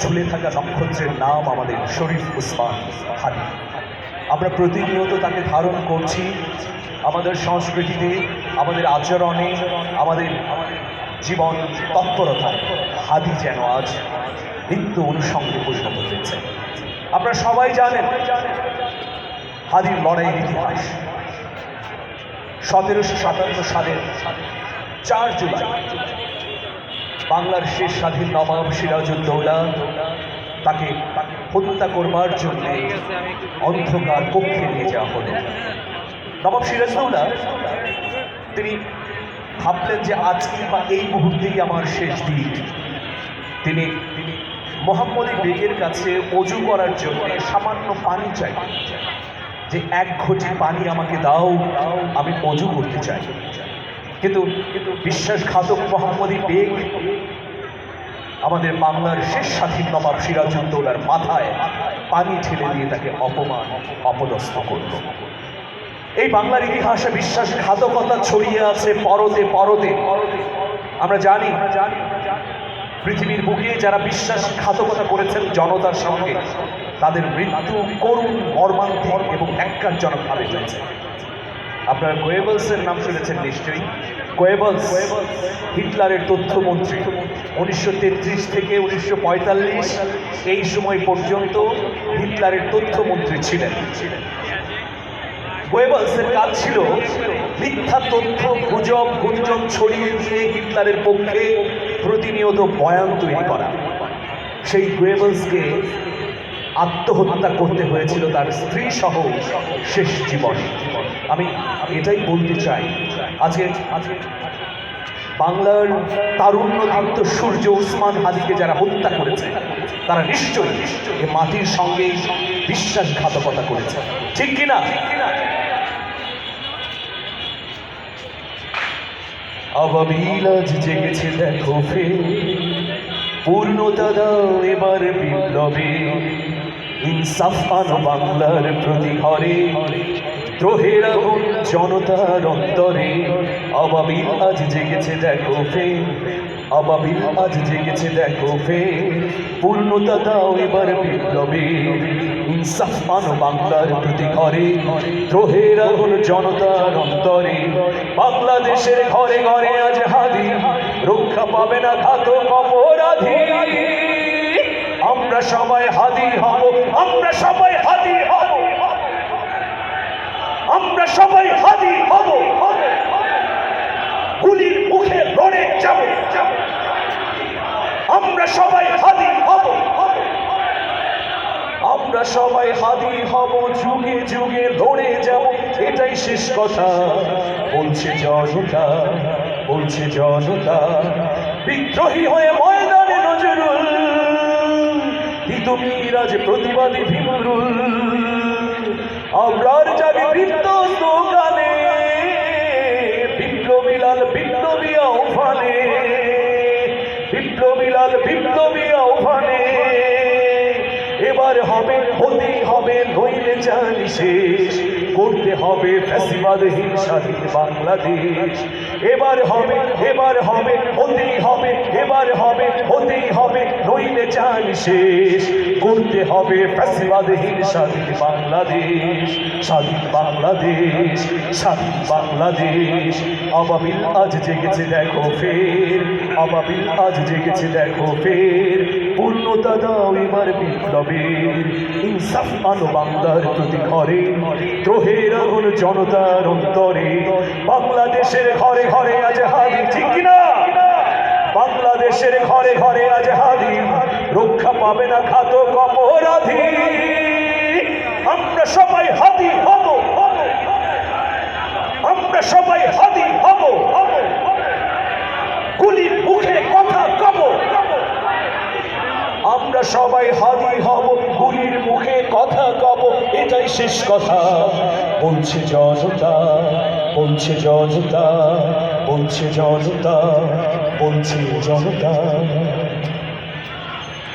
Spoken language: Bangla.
ঝুলে থাকা নক্ষত্রের নাম আমাদের শরীফ ওসমান হাদি। আমরা প্রতিনিয়ত তাকে ধারণ করছি আমাদের সংস্কৃতিতে, আমাদের আচরণে, আমাদের জীবন তৎপরতায়। হাদি যেন আজ নিত্য অনুষঙ্গে পরিণত হয়েছে। আপনারা সবাই জানেন হাদির লড়াইয়ের ইতিহাস। 1757 সালের 4 জুলাই বাংলার শেষ স্বাধীন নবাব সিরাজউদ্দৌলা তাকে হত্যা করবার জন্য অন্ধকার কক্ষে নিয়ে যাওয়া হলো। নবাব সিরাজউদ্দৌলা তিনি ভাবলেন যে আজকে বা এই মুহূর্তেই আমার শেষ দিন। তিনি মোহাম্মদী বেগের কাছে অজু করার জন্য সামান্য পানি চাই, যে 1 ঘটি পানি আমাকে দাও, আমি অজু করতে চাই। কিন্তু বিশ্বাসঘাতক মোহাম্মদী বেগ আমাদের বাংলার শেষ স্বাধীন নবাব সিরাজউদ্দৌলার মাথায় পানি ঠেলে দিয়ে তাকে অপমান অপদস্থ করল। এই বাংলার ইতিহাসে বিশ্বাসঘাতকতা ছড়িয়ে আছে পরতে পরতে। আমরা জানি পৃথিবীর বুকে যারা বিশ্বাসঘাতকতা করেছেন জনতার সঙ্গে, তাদের মৃত্যু করুণ, মর্মান্তিক এবং ন্যাক্কারজনকভাবে হয়েছে। আপনারা গোয়েবলসের নাম শুনেছেন নিশ্চয়ই। গোয়েবলস হিটলারের তথ্যমন্ত্রী। 1933 থেকে 1945 এই সময় পর্যন্ত হিটলারের তথ্যমন্ত্রী ছিলেন। গোয়েবলসের কাজ ছিল মিথ্যা তথ্য, গুজব, গুঞ্জন ছড়িয়ে দিয়ে হিটলারের পক্ষে প্রতিনিয়ত বয়ান তৈরি করা। সেই গোয়েবলসকে আত্মহত্যা করতে হয়েছিল তার স্ত্রী সহ শেষ জীবনে। আমি এটাই বলতে চাই, আজকে বাংলার তারুণ্যদীপ্ত সূর্য ওসমান হাদিকে যারা হত্যা করেছে, তারা নিশ্চয়ই এ মাটির সঙ্গে বিশ্বাসঘাতকতা করেছে, ঠিক কিনা? আবাবিল আজ জেগেছে দেখো ফের, পূর্ণতা দাও এবার বিপ্লবে। ইনসাফ আনো বাংলার প্রতি ঘরে, দ্রোহের আগুন জনতার অন্তরে। আবাবিল আজ জেগেছে দেখো ফের, আবাবিল আজ জেগেছে দেখো ফের, পূর্ণতা দাও এবার বিপ্লবে। ইনসাফ আনো বাংলার প্রতি ঘরে, দ্রোহের আগুন জনতার অন্তরে। বাংলাদেশের ঘরে ঘরে আজ হাদি, রক্ষা পাবে না ঘাতক অপরাধী। আমরা সবাই হাদি হব, আমরা সবাই হাদি হব, আমরা সবাই হাদি হব। গুলির মুখে লড়ে যাব, আমরা সবাই হাদি হব, আমরা সবাই হাদি হব। যুগে যুগে লড়ে যাব, এটাই শেষ কথা বলছে জনতা, বলছে জনতা। বিদ্রোহী হয়ে ময়দানে নজরুল, তিতুমিরাজ প্রতিবাদী ভীমরুল। আমরার জাগে বৃত্ত স্লোগানে, বিপ্লবী লাল বিপ্লবী আহ্বানে, বিপ্লবী লাল বিপ্লবী আহ্বানে। এবার হবে, হতেই হবে, নইলে জানি শেষ। করতে হবে ফ্যাসিবাদহীন স্বাধীন বাংলাদেশ। এবার হবে, এবার হবে, হতেই হবে, এবার হবে, হতেই হবে, নইলে জানি শেষ। করতে হবে ফ্যাসিবাদহীন স্বাধীন বাংলাদেশ, স্বাধীন বাংলাদেশ, স্বাধীন বাংলাদেশ। আবাবিল আজ জেগেছে দেখো ফের, আবাবিল আজ জেগেছে দেখো ফের, পূর্ণতা দাও এবার বিপ্লবের। ইনসাফ আনো বাংলার প্রতি ঘরে, দ্রোহের আগুন জনতার অন্তরে। বাংলাদেশের ঘরে ঘরে আজ হাদি, ঠিক কিনা? বাংলাদেশের ঘরে ঘরে আজ হাদি, রক্ষা পাবে না ঘাতক অপরাধী। আমরা সবাই হাদি হব, আমরা সবাই হাদি হব। গুলির মুখে কথা কব, আমরা সবাই হাদি হব। গুলির মুখে কথা কব, এটাই শেষ কথা বলছে জনতা, বলছে জনতা, বলছে জনতা, বলছে জনতা।